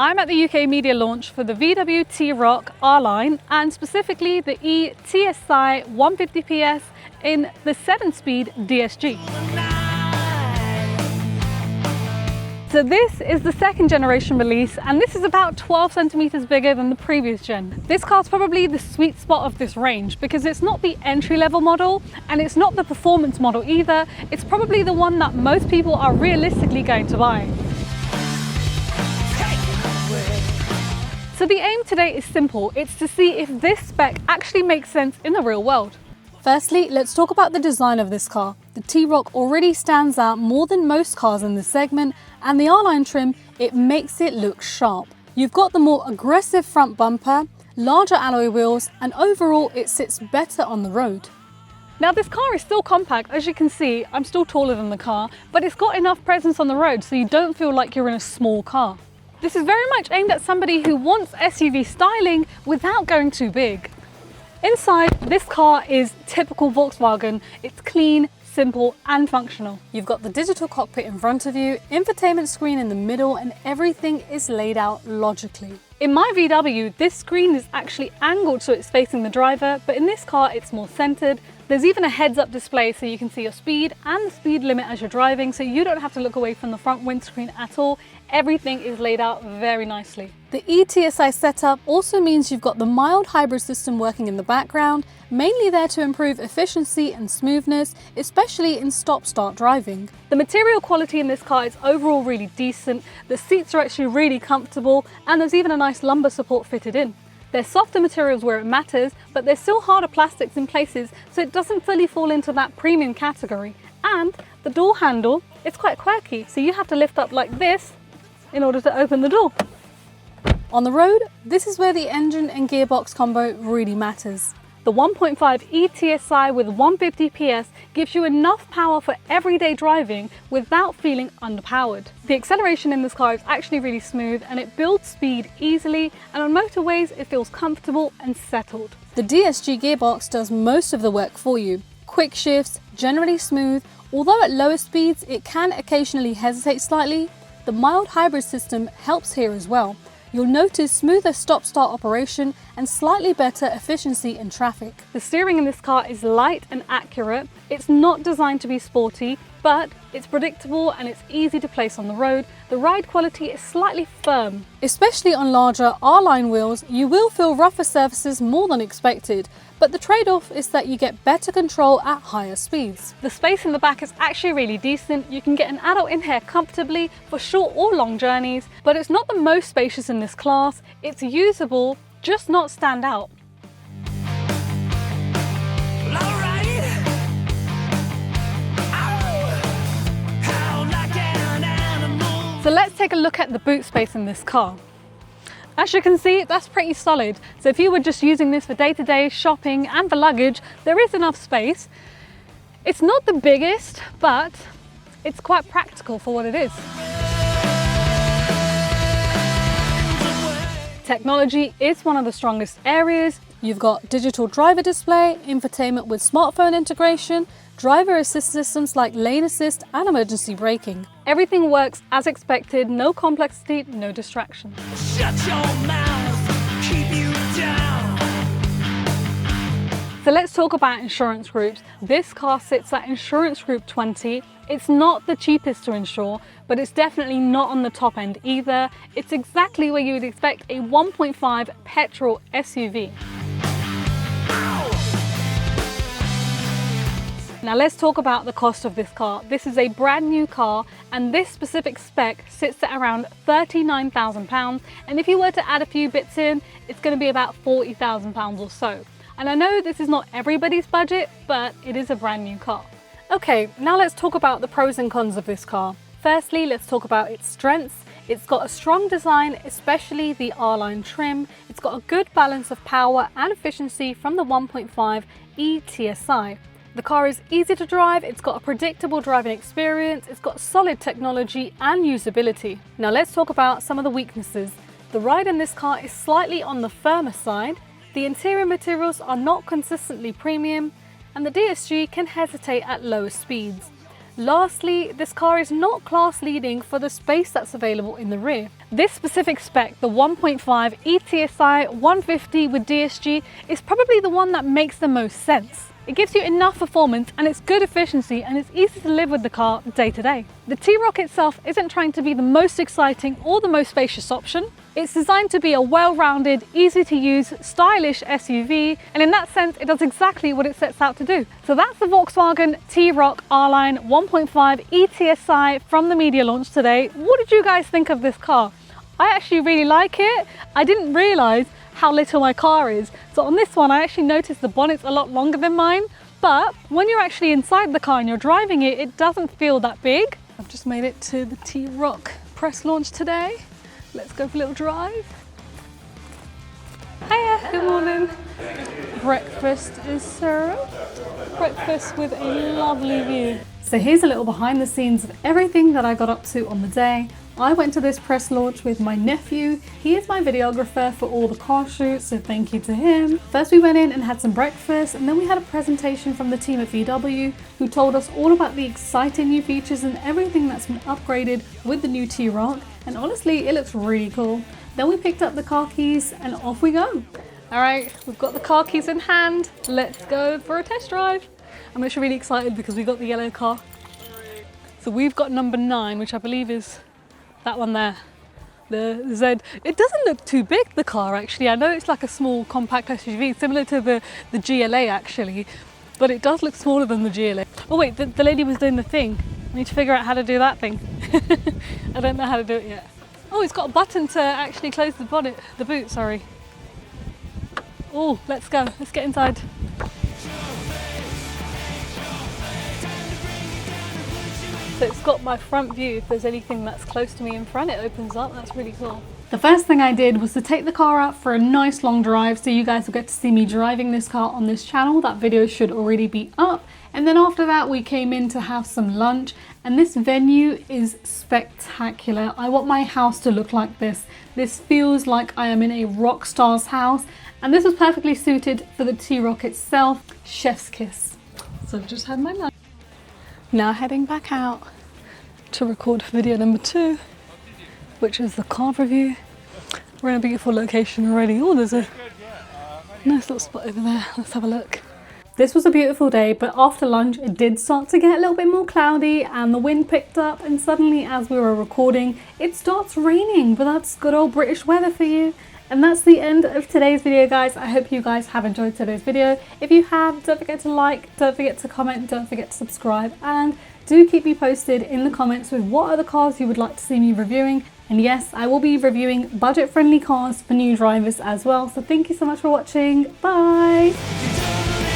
I'm at the UK media launch for the VW T-Roc R Line and specifically the eTSI 150 PS in the 7-speed DSG. So this is the second generation release and this is about 12 centimeters bigger than the previous gen. This car's probably the sweet spot of this range because it's not the entry-level model and it's not the performance model either. It's probably the one that most people are realistically going to buy. So the aim today is simple. It's to see if this spec actually makes sense in the real world. Firstly, let's talk about the design of this car. The T-Roc already stands out more than most cars in this segment, and the R-Line trim, it makes it look sharp. You've got the more aggressive front bumper, larger alloy wheels, and overall it sits better on the road. Now this car is still compact, as you can see, I'm still taller than the car, but it's got enough presence on the road so you don't feel like you're in a small car. This is very much aimed at somebody who wants SUV styling without going too big. Inside, this car is typical Volkswagen. It's clean, simple and functional. You've got the digital cockpit in front of you, infotainment screen in the middle, and everything is laid out logically. In my VW, this screen is actually angled so it's facing the driver, but in this car it's more centered. There's even a heads-up display so you can see your speed and the speed limit as you're driving, so you don't have to look away from the front windscreen at all. Everything is laid out very nicely. The eTSI setup also means you've got the mild hybrid system working in the background, mainly there to improve efficiency and smoothness, especially in stop-start driving. The material quality in this car is overall really decent. The seats are actually really comfortable and there's even a nice lumbar support fitted in. There's softer materials where it matters, but there's still harder plastics in places, so it doesn't fully fall into that premium category. And the door handle, it's quite quirky, so you have to lift up like this in order to open the door. On the road, this is where the engine and gearbox combo really matters. The 1.5 eTSI with 150 PS gives you enough power for everyday driving without feeling underpowered. The acceleration in this car is actually really smooth and it builds speed easily, and on motorways it feels comfortable and settled. The DSG gearbox does most of the work for you. Quick shifts, generally smooth, although at lower speeds it can occasionally hesitate slightly. The mild hybrid system helps here as well. You'll notice smoother stop-start operation and slightly better efficiency in traffic. The steering in this car is light and accurate. It's not designed to be sporty, but it's predictable and it's easy to place on the road. The ride quality is slightly firm. Especially on larger R-Line wheels, you will feel rougher surfaces more than expected, but the trade-off is that you get better control at higher speeds. The space in the back is actually really decent. You can get an adult in here comfortably for short or long journeys, but it's not the most spacious in this class. It's usable, just not stand out. So let's take a look at the boot space in this car. As you can see, that's pretty solid. So if you were just using this for day-to-day shopping and for luggage, there is enough space. It's not the biggest, but it's quite practical for what it is. Technology is one of the strongest areas. You've got digital driver display, infotainment with smartphone integration, driver assist systems like lane assist and emergency braking. Everything works as expected, no complexity, no distraction. Shut your mouth, keep you down. So let's talk about insurance groups. This car sits at insurance group 20. It's not the cheapest to insure, but it's definitely not on the top end either. It's exactly where you would expect a 1.5 petrol SUV. Now let's talk about the cost of this car. This is a brand new car and this specific spec sits at around £39,000, and if you were to add a few bits in, it's going to be about £40,000 or so. And I know this is not everybody's budget, but it is a brand new car. Okay, now let's talk about the pros and cons of this car. Firstly, let's talk about its strengths. It's got a strong design, especially the R-Line trim. It's got a good balance of power and efficiency from the 1.5 eTSI. The car is easy to drive, it's got a predictable driving experience, it's got solid technology and usability. Now let's talk about some of the weaknesses. The ride in this car is slightly on the firmer side, the interior materials are not consistently premium, and the DSG can hesitate at lower speeds. Lastly, this car is not class leading for the space that's available in the rear. This specific spec, the 1.5 eTSI 150 with DSG, is probably the one that makes the most sense. It gives you enough performance and it's good efficiency, and it's easy to live with the car day to day. The T-Roc itself isn't trying to be the most exciting or the most spacious option. It's designed to be a well-rounded, easy to use, stylish SUV, and in that sense it does exactly what it sets out to do. So that's the Volkswagen T-Roc R Line 1.5 eTSI from the media launch today. What did you guys think of this car? I actually really like it. I didn't realise how little my car is. So on this one, I actually noticed the bonnet's a lot longer than mine, but when you're actually inside the car and you're driving it, it doesn't feel that big. I've just made it to the T-Roc press launch today. Let's go for a little drive. Hiya, good morning. Breakfast is served. Breakfast with a lovely view. So here's a little behind the scenes of everything that I got up to on the day. I went to this press launch with my nephew. He is my videographer for all the car shoots, so thank you to him. First we went in and had some breakfast, and then we had a presentation from the team at VW who told us all about the exciting new features and everything that's been upgraded with the new T-Roc, and honestly it looks really cool. Then we picked up the car keys and off we go. All right, we've got the car keys in hand. Let's go for a test drive. I'm actually really excited because we got the yellow car. So we've got number 9, which I believe is that one there, the Z. It doesn't look too big, the car, actually. I know it's like a small compact SUV, similar to the GLA actually, but it does look smaller than the GLA. Oh wait, the lady was doing the thing. I need to figure out how to do that thing. I don't know how to do it yet. Oh, it's got a button to actually close the bonnet, the boot, sorry. Oh, let's go, let's get inside. So it's got my front view. If there's anything that's close to me in front, it opens up. That's really cool. The first thing I did was to take the car out for a nice long drive, so you guys will get to see me driving this car on this channel. That video should already be up. And then after that, we came in to have some lunch, and this venue is spectacular. I want my house to look like this. This feels like I am in a rock star's house, and this was perfectly suited for the T-Roc itself. Chef's kiss. So I've just had my lunch. Now heading back out to record video number 2, which is the car review. We're in a beautiful location already. Oh, there's a nice little spot over there. Let's have a look. This was a beautiful day, but after lunch it did start to get a little bit more cloudy and the wind picked up, and suddenly as we were recording it starts raining, but that's good old British weather for you. And that's the end of today's video, guys. I hope you guys have enjoyed today's video. If you have, don't forget to like, don't forget to comment, don't forget to subscribe, and do keep me posted in the comments with what other cars you would like to see me reviewing. And yes, I will be reviewing budget-friendly cars for new drivers as well. So thank you so much for watching. Bye!